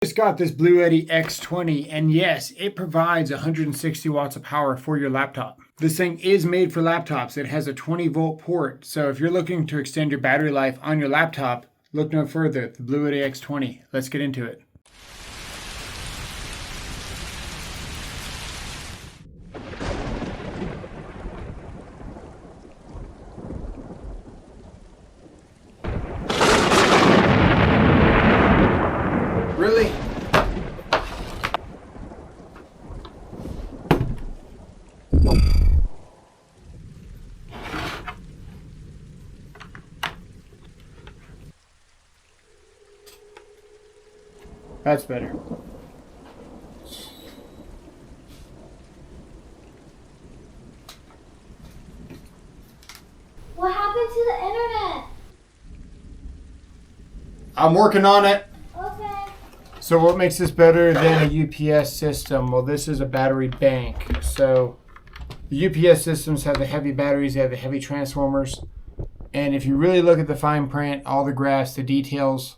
Just got this Bluetti X20, and yes, it provides 160 watts of power for your laptop. This thing is made for laptops. It has a 20-volt port, so if you're looking to extend your battery life on your laptop, look no further. The Bluetti X20. Let's get into it. Really? That's better. What happened to the internet? I'm working on it. Okay. So what makes this better than a UPS system? Well, this is a battery bank. So the UPS systems have the heavy batteries, they have the heavy transformers. And if you really look at the fine print, all the graphs, the details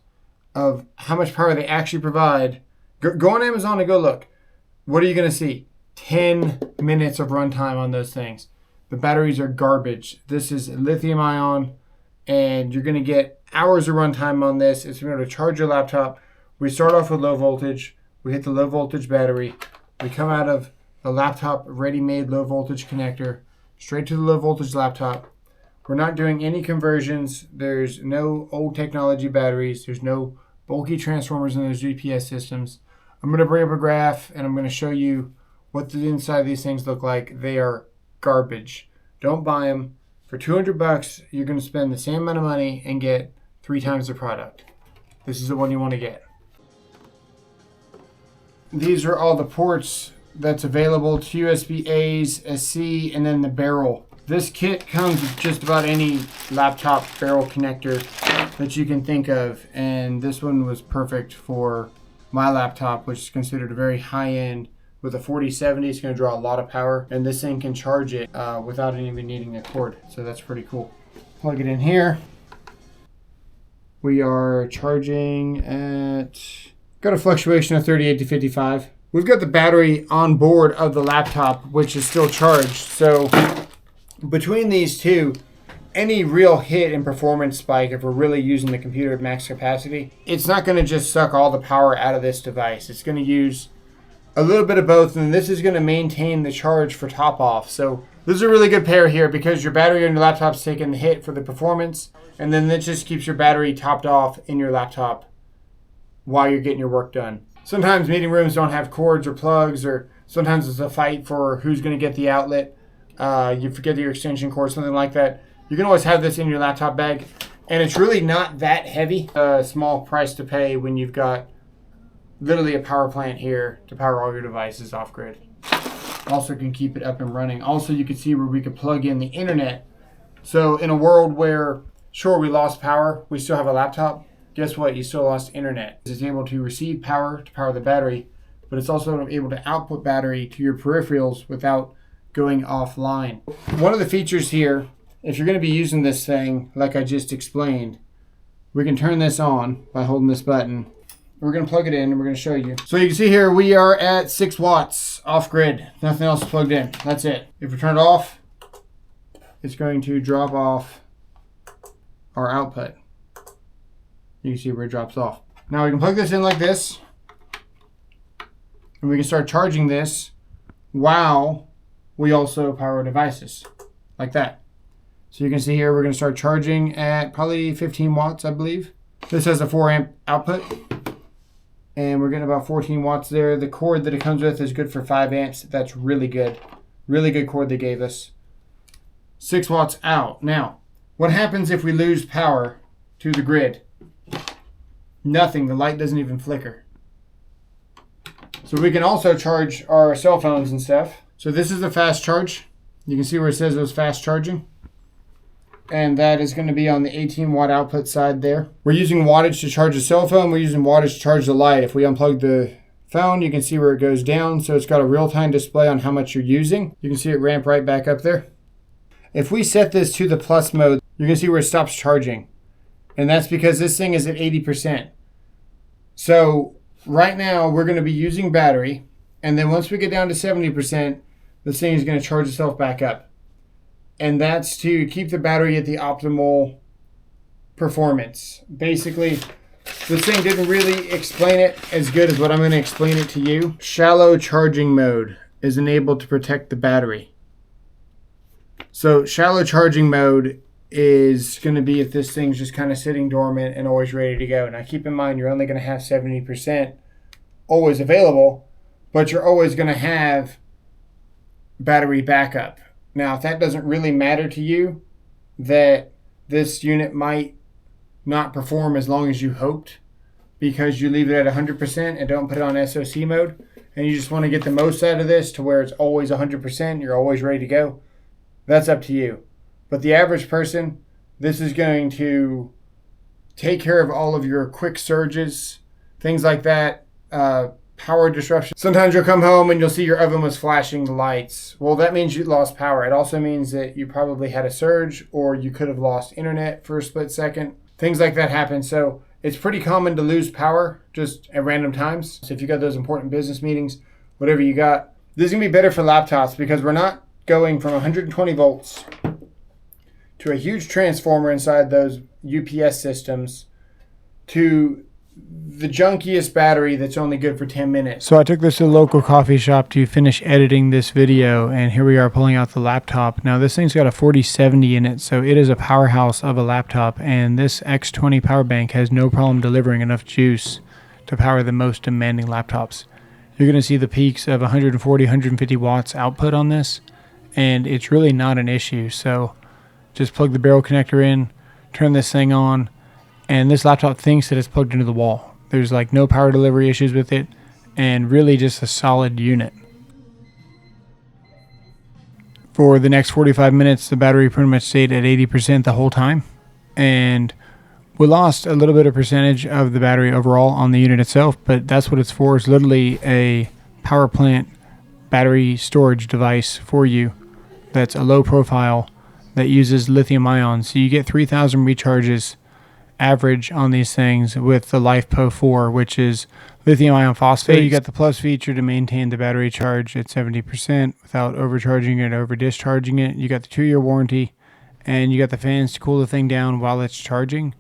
of how much power they actually provide, go on Amazon and go look. What are you going to see? 10 minutes of runtime on those things. The batteries are garbage. This is lithium ion, and you're going to get hours of runtime on this. It's going to charge your laptop. We start off with low voltage. We hit the low voltage battery. We come out of the laptop ready-made low voltage connector straight to the low voltage laptop. We're not doing any conversions. There's no old technology batteries. There's no bulky transformers in those UPS systems. I'm going to bring up a graph and I'm going to show you what the inside of these things look like. They are garbage. Don't buy them. For $200, you're going to spend the same amount of money and get 3 times the product. This is the one you want to get. These are all the ports that's available: 2 USB-A's, a C, and then the barrel. This kit comes with just about any laptop barrel connector that you can think of, and this one was perfect for my laptop, which is considered a very high-end. With a 4070, it's going to draw a lot of power, and this thing can charge it without even needing a cord, so that's pretty cool. Plug it in here. We are charging at, got a fluctuation of 38 to 55. We've got the battery on board of the laptop, which is still charged, so between these two, any real hit in performance spike, if we're really using the computer at max capacity, it's not going to just suck all the power out of this device. It's going to use a little bit of both, and this is going to maintain the charge for top off. So this is a really good pair here because your battery on your laptop's taking the hit for the performance, and then it just keeps your battery topped off in your laptop while you're getting your work done. Sometimes meeting rooms don't have cords or plugs, or sometimes it's a fight for who's going to get the outlet. You forget your extension cord, something like that. You can always have this in your laptop bag, and it's really not that heavy. A small price to pay when you've got literally a power plant here to power all your devices off grid. Also can keep it up and running. Also, you can see where we could plug in the internet. So in a world where, sure, we lost power, we still have a laptop, guess what? You still lost internet. It's able to receive power to power the battery, but it's also able to output battery to your peripherals without going offline. One of the features here, if you're going to be using this thing like I just explained, we can turn this on by holding this button. We're going to plug it in and we're going to show you. So you can see here we are at 6 watts off grid. Nothing else plugged in. That's it. If we turn it off, it's going to drop off our output. You can see where it drops off. Now we can plug this in like this, and we can start charging this while we also power devices like that. So you can see here we're going to start charging at probably 15 watts, I believe. This has a 4 amp output, and we're getting about 14 watts there. The cord that it comes with is good for 5 amps. That's really good. Really good cord they gave us. 6 watts out. Now, what happens if we lose power to the grid? Nothing. The light doesn't even flicker. So we can also charge our cell phones and stuff. So this is the fast charge. You can see where it says it was fast charging. And that is going to be on the 18 watt output side there. We're using wattage to charge the cell phone. We're using wattage to charge the light. If we unplug the phone, you can see where it goes down. So it's got a real-time display on how much you're using. You can see it ramp right back up there. If we set this to the plus mode, you're going to see where it stops charging. And that's because this thing is at 80%. So right now we're going to be using battery, and then once we get down to 70%, this thing is going to charge itself back up. And that's to keep the battery at the optimal performance. Basically, this thing didn't really explain it as good as what I'm going to explain it to you. Shallow charging mode is enabled to protect the battery. So shallow charging mode is going to be if this thing's just kind of sitting dormant and always ready to go. Now keep in mind, you're only going to have 70% always available, but you're always going to have battery backup. Now, if that doesn't really matter to you, that this unit might not perform as long as you hoped because you leave it at 100% and don't put it on SOC mode, and you just want to get the most out of this to where it's always 100%, you're always ready to go, that's up to you. But the average person, this is going to take care of all of your quick surges, things like that, power disruption. Sometimes you'll come home and you'll see your oven was flashing the lights. Well, that means you lost power. It also means that you probably had a surge, or you could have lost internet for a split second. Things like that happen. So it's pretty common to lose power just at random times. So if you got those important business meetings, whatever you got, this is gonna be better for laptops because we're not going from 120 volts to a huge transformer inside those UPS systems to the junkiest battery that's only good for 10 minutes. So I took this to a local coffee shop to finish editing this video, and here we are pulling out the laptop. Now this thing's got a 4070 in it, so it is a powerhouse of a laptop, and this X20 power bank has no problem delivering enough juice to power the most demanding laptops. You're going to see the peaks of 140, 150 watts output on this, and it's really not an issue. So just plug the barrel connector in, turn this thing on, and this laptop thinks that it's plugged into the wall. There's like no power delivery issues with it, and really just a solid unit. For the next 45 minutes, the battery pretty much stayed at 80% the whole time, and we lost a little bit of percentage of the battery overall on the unit itself, but that's what it's for. It's literally a power plant battery storage device for you that's a low profile that uses lithium ion. So you get 3,000 recharges average on these things with the LiFePO 4, which is lithium ion phosphate. So you got the plus feature to maintain the battery charge at 70% without overcharging it or over discharging it. You got the 2-year warranty, and you got the fans to cool the thing down while it's charging.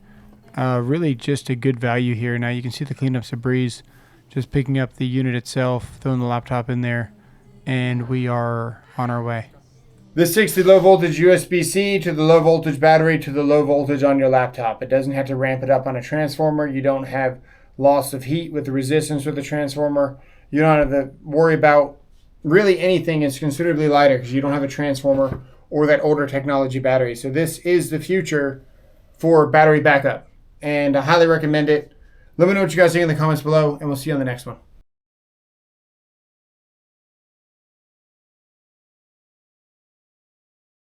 Really just a good value here. Now you can see the cleanup's a breeze. Just picking up the unit itself, throwing the laptop in there, and we are on our way. This takes the low voltage USB-C to the low voltage battery to the low voltage on your laptop. It doesn't have to ramp it up on a transformer. You don't have loss of heat with the resistance with the transformer. You don't have to worry about really anything. It's considerably lighter because you don't have a transformer or that older technology battery. So this is the future for battery backup, and I highly recommend it. Let me know what you guys think in the comments below, and we'll see you on the next one.